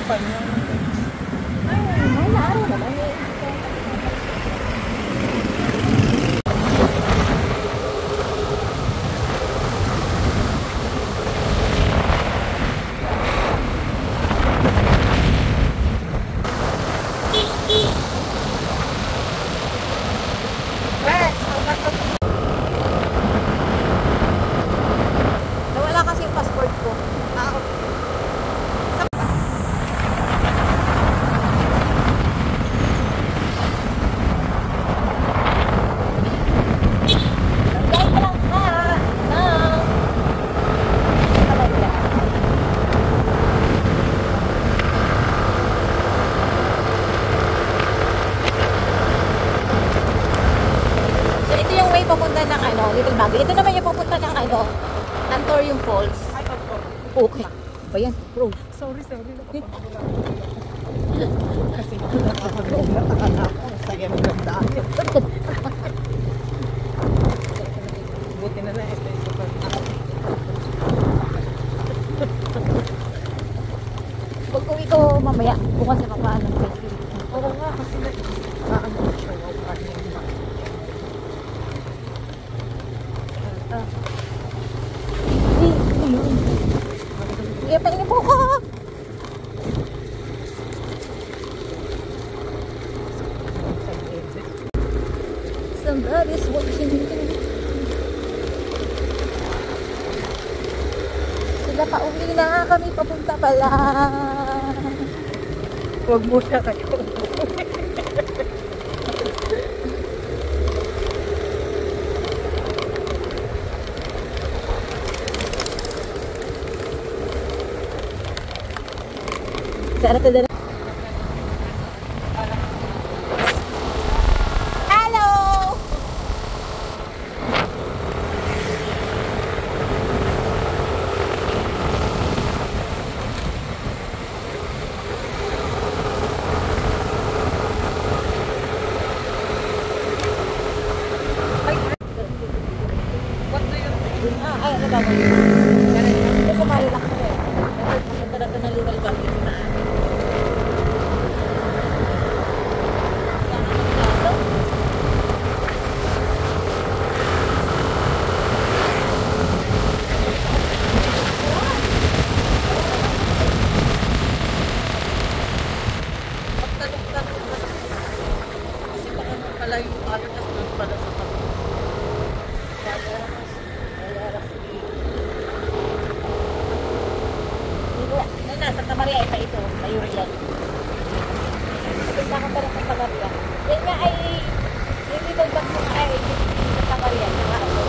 Ay, naaraw naman eh. Nawala kasi yung passport ko. Papunta ng Little Baguio. Ito naman yung papunta ng Antorium Falls. Okay. Ba yan? Bro. Sorry. Kasi nakakagawin na takala ako. Ang saya ng gandaan. Buti na lang ito yung super. Pag uwi ko mamaya, bukas na papaano. Oo nga, kasi naano siya. Kaya paingin po ko. Somebody's watching me. Sila pa uwi na, kami papunta pala. Huwag muna kayo. Sana to dala. Hello! What do you think? Ay, ano ba? Ito kumali lang ko eh. Punta na ito ng Little Baguio na. Santa Maria ay ito, Mayurian. Kapit na pa rin Santa Maria. Yan nga ay, yung Little Baguio ay Santa Maria. Saka ito.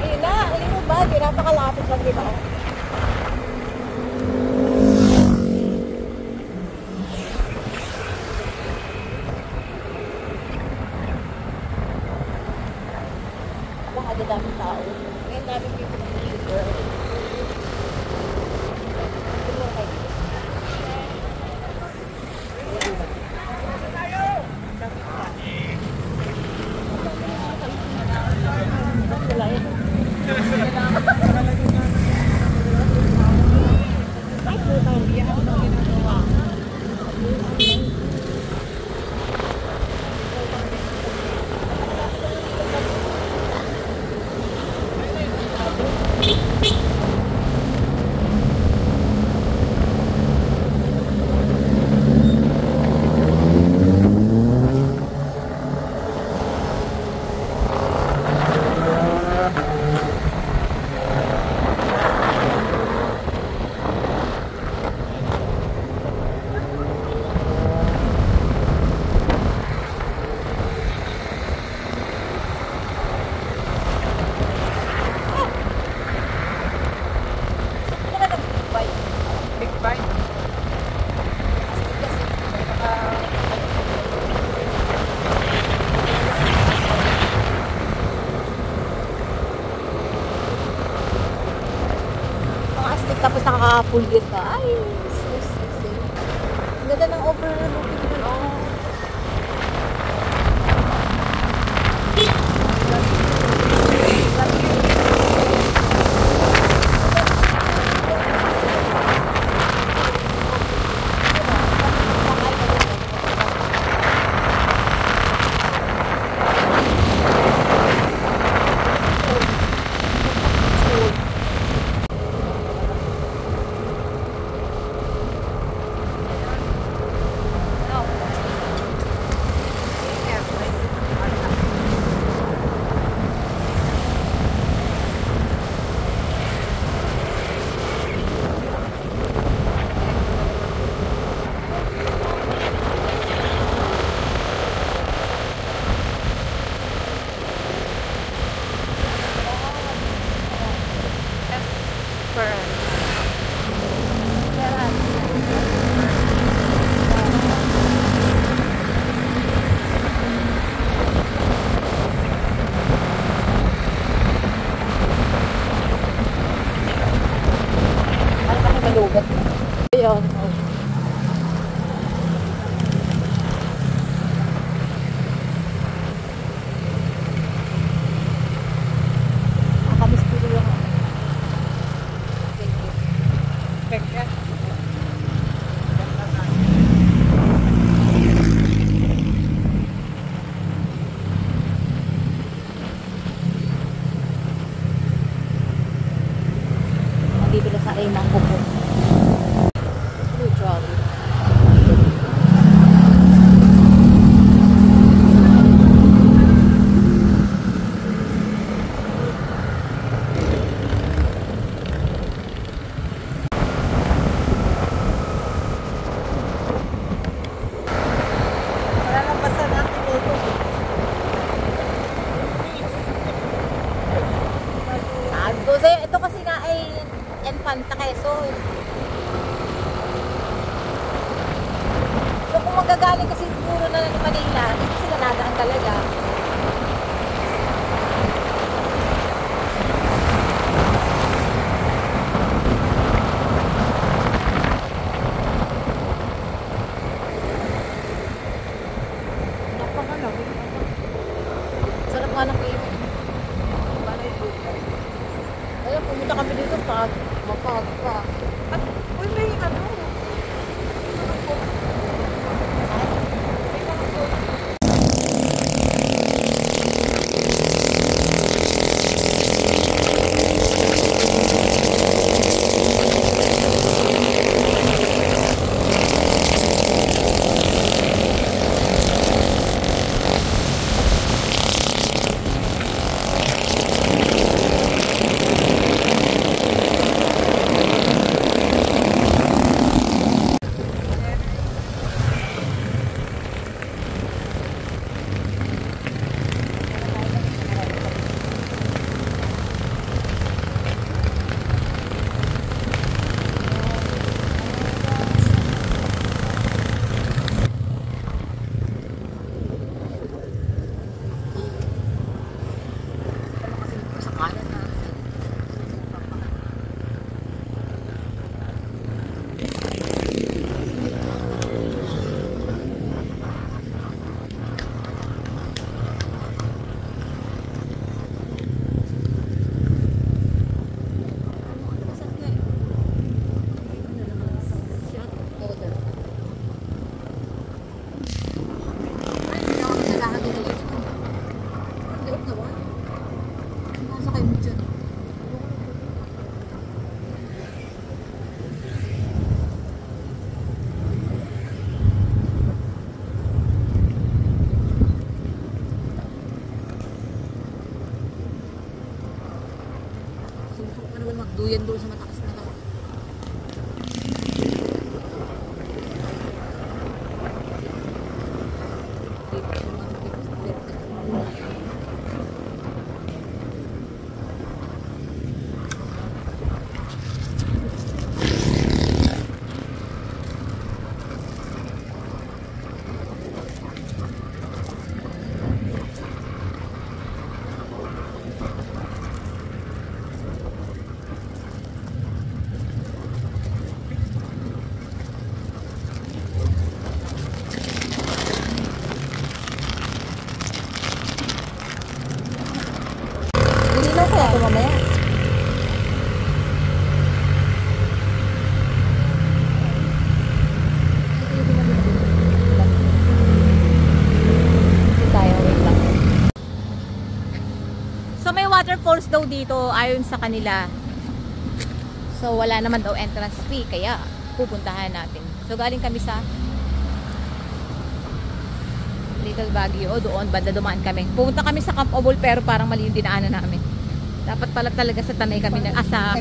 Ayun na, Little Baguio. Napakalapit lang dito. Ada daming tao. Ngayon daming people ng liver. Tumura kayo dito. Wala yun. Ay, po tayo. Iyan ang ginagawa. Tapos nakaka-full gear ka. Ay, so sexy. Ang ganda ng overlooking. Malugat. Ayun. Nakamiss ko yung Kaya. nandito na sa Aymang Kubo. Oh, grabe. Malalampasan natin dito. Sabi ko sa'yo, ito kasi nga ay Infanta Quezon. So kung magagaling kasi puro na ng Manila, dito sila nadaan talaga. Napakalaki. Sarap nga ng kayo. Ayun, pumunta kami dito pa. Mapag pa. At, uy, may ano. dito mamaya. Dito tayo, wait lang. So may waterfalls daw dito ayon sa kanila. So wala naman daw entrance fee kaya pupuntahan natin. So galing kami sa Little Baguio, doon banda dumaan kami. Pupunta kami sa Camp Obol pero parang mali yung dinaanan namin. Dapat pala talaga sa Tanay kami na asa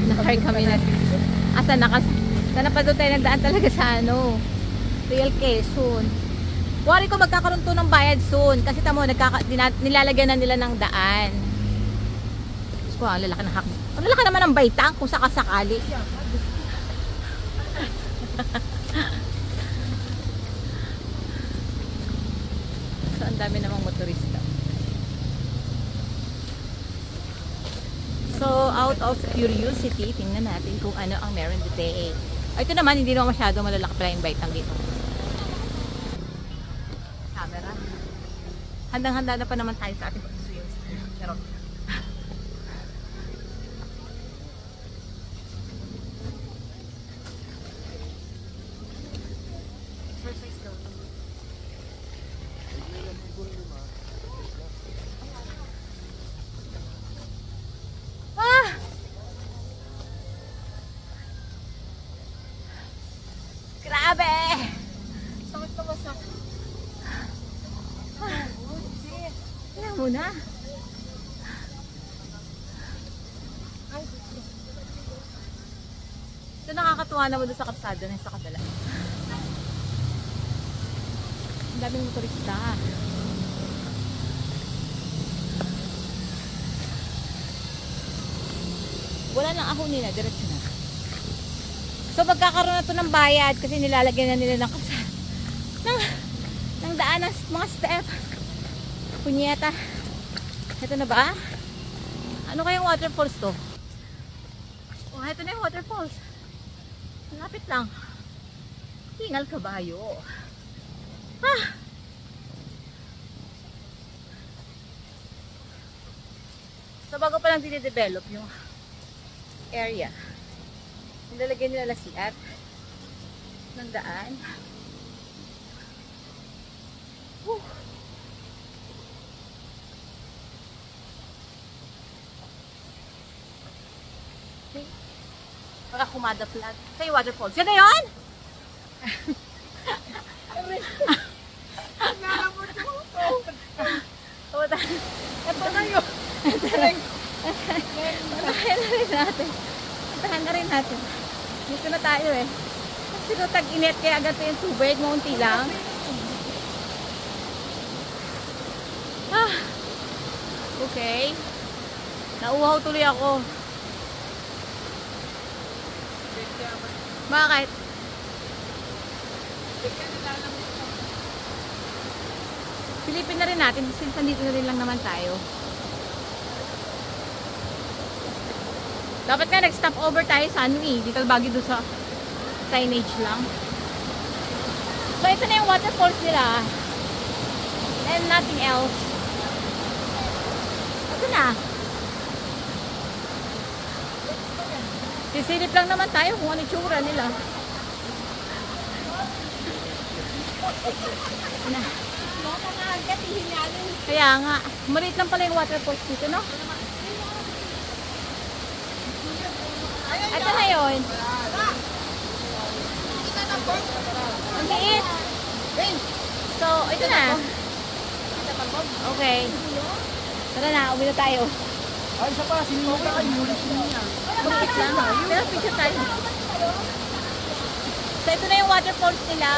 nakar kami na asa sana pa doon tayo nagdaan talaga sa ano Real Quezon. Wari ko magkakaroon to ng bayad soon kasi tamo nilalagyan na nila ng daan. Gusto ko ang lalaki ng hakbang. Ang lalaki naman ng baitang kung sakasakali. So ang dami namang motorista. So out of curiosity, tingnan natin kung ano ang meron dito. Ito naman hindi naman masyado malalaki pala yung baitang dito. Camera. Handang-handa na pa naman tayo sa ating pag-swim. Pero exercise daw. Ah! Grabe! Sakit na masak. Kaya mo na. Ito nakakatuwa naman doon sa kalsada na sa kadala. Ang daming motorista. Wala nang ahon nila, diretso na. So magkakaroon na ito ng bayad kasi nilalagyan na nila ng kalsada. Ng daan ng mga step. Punyeta. Ito na ba? Ano kayang waterfalls to? Oh, ito na yung waterfalls. Lapit lang. Tingal Kabayo. Ah! So bago pa lang dinidevelop yung area. Nilalagyan nila lasiat ng daan. Whew. Okay. Para kumada flag. Ito yung waterfalls. Yan na yun! Ito na yun. Puntahan na rin natin. Dito na tayo eh. Kasi ito tag-init kaya agad ito yung tubig. Maunti lang. Ah. Okay. Nauuhaw tuloy ako. Bakit? Silipin na rin natin since nandito na rin lang naman tayo. Dapat nga nag-stop over tayo sa ano eh. Little Baguio doon sa signage lang. So ito na yung waterfalls nila. And nothing else. Ito na. Sisilip lang naman tayo kung ano itsura nila. Na. Kaya nga, maliit lang pala yung waterfalls dito, no? Ito na yun. Ang liit. So, ito na. Okay. Tara na, uwi na tayo. Ay, isa pa, sinunod ka, inulit niya. Bakit lang? Pero picture tayo. So, ito na yung waterfalls nila.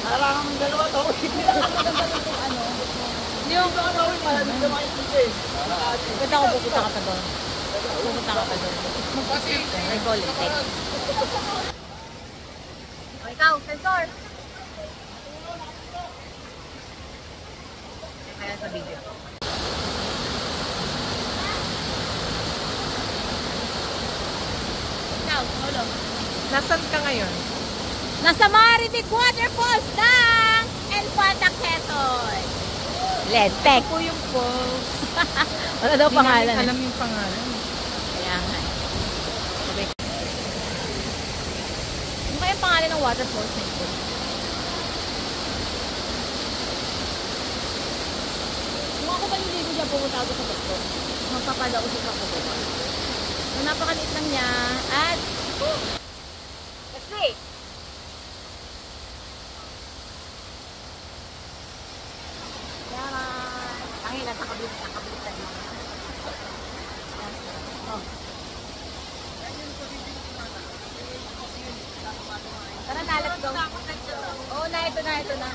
Parang ang dalawa to. Yung Parang dito makikita eh. Punta ko, pupunta ka pa doon. Pupunta ka pa doon. May politik. O, ikaw, sensor. Kaya sa video. Ikaw, solo. Nasaan ka ngayon? Nasa Maritic Waterfalls ng Enfanta, Quezon. Lentek. Ito po yung falls. Wala daw Hindi pangalan. namin alam yung pangalan. Kaya nga. Okay. Ano kaya yung pangalan ng waterfalls na ito? Kung ako maliligo dyan, pumunta ako sa doktor. Magpapadausap ako doon. So, napakaliit lang niya. At, kasi, Ang ina sa kablitan mo. tara na, let's go. Oo na, ito na, ito na.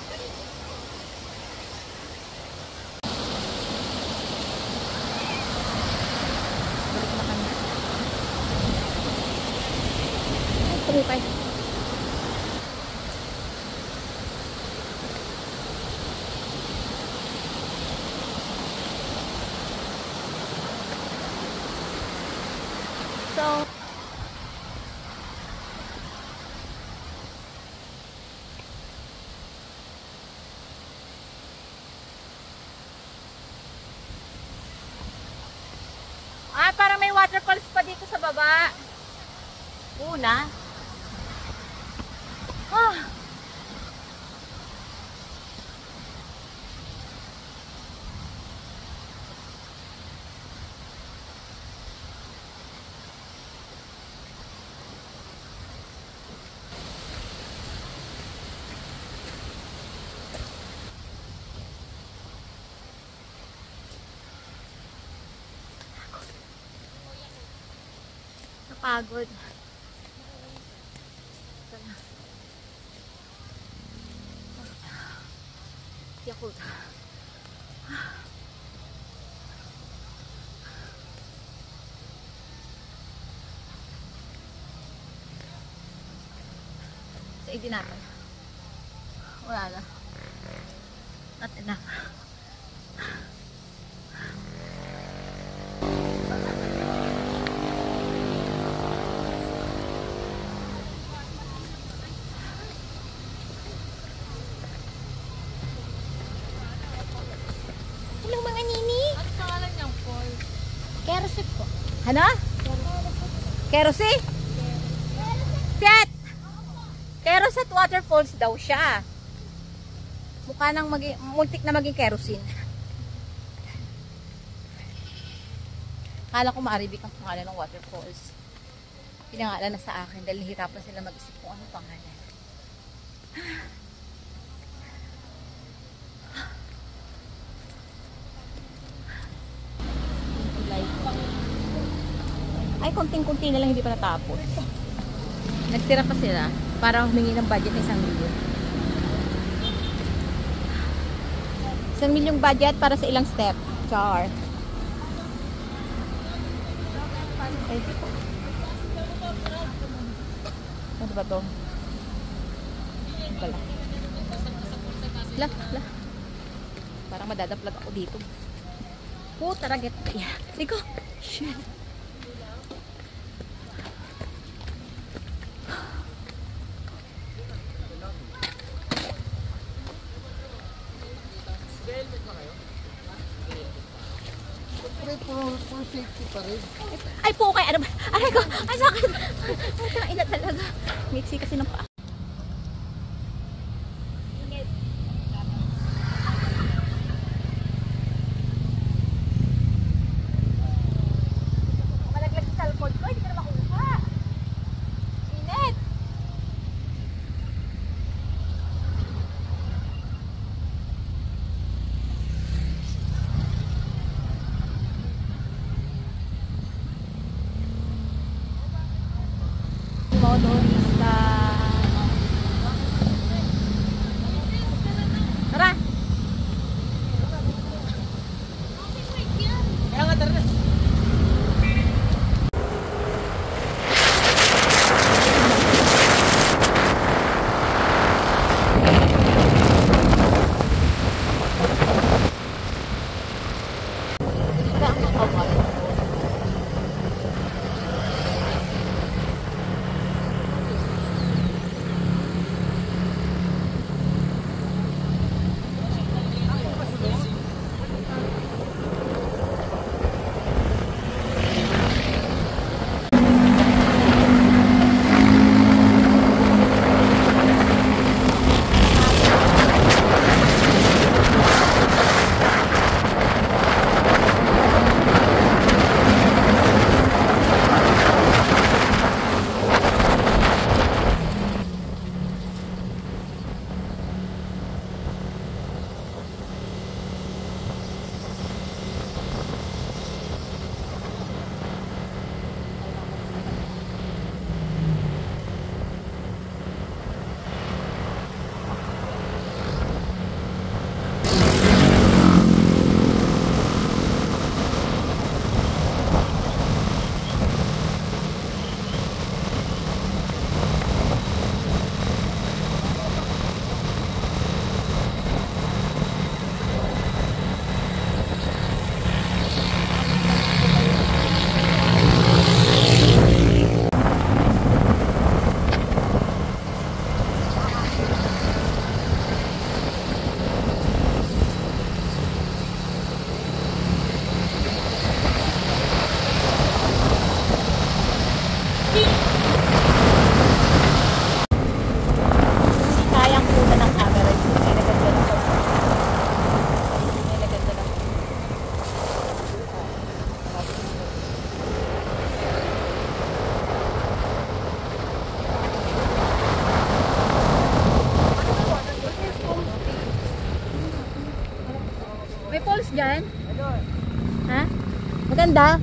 Balik na kami. Ay, tumipay. So, parang may waterfalls pa dito sa baba. Una. Ah. Napagod. Yakult. Sa idin natin. Wala na. Not enough. Hello mga nini. Ano pangalan niyang fall? Kerosip po. Ano? Kerosi? Piat! Keroset waterfalls daw siya. Mukha nang muntik na maging kerosene. Kala ko maaribik ang pangalan ng waterfalls. Pinangalan na sa akin dahil hirapan sila mag-isip kung ano pangalan. Ay, konting-kunti na lang, hindi pa natapos. Nagtira pa sila para humingi ng budget na 1 milyon. 1 milyong budget para sa ilang step. Char. Ay. Ano ba to? Ano pala? La. Parang madadaplag ako dito. Tara, get. Yeah. Liko. Shit. For safety pa rin. Ay po, kay ano ba? Aray ko, ay sakit. Ay, ina talaga. Mixi kasi ng paa. Malaglag sa salpod ko, hindi ka na makuha. Init. Motorista. Tara. Kaya nga tara na. dyan? Ha? Maganda?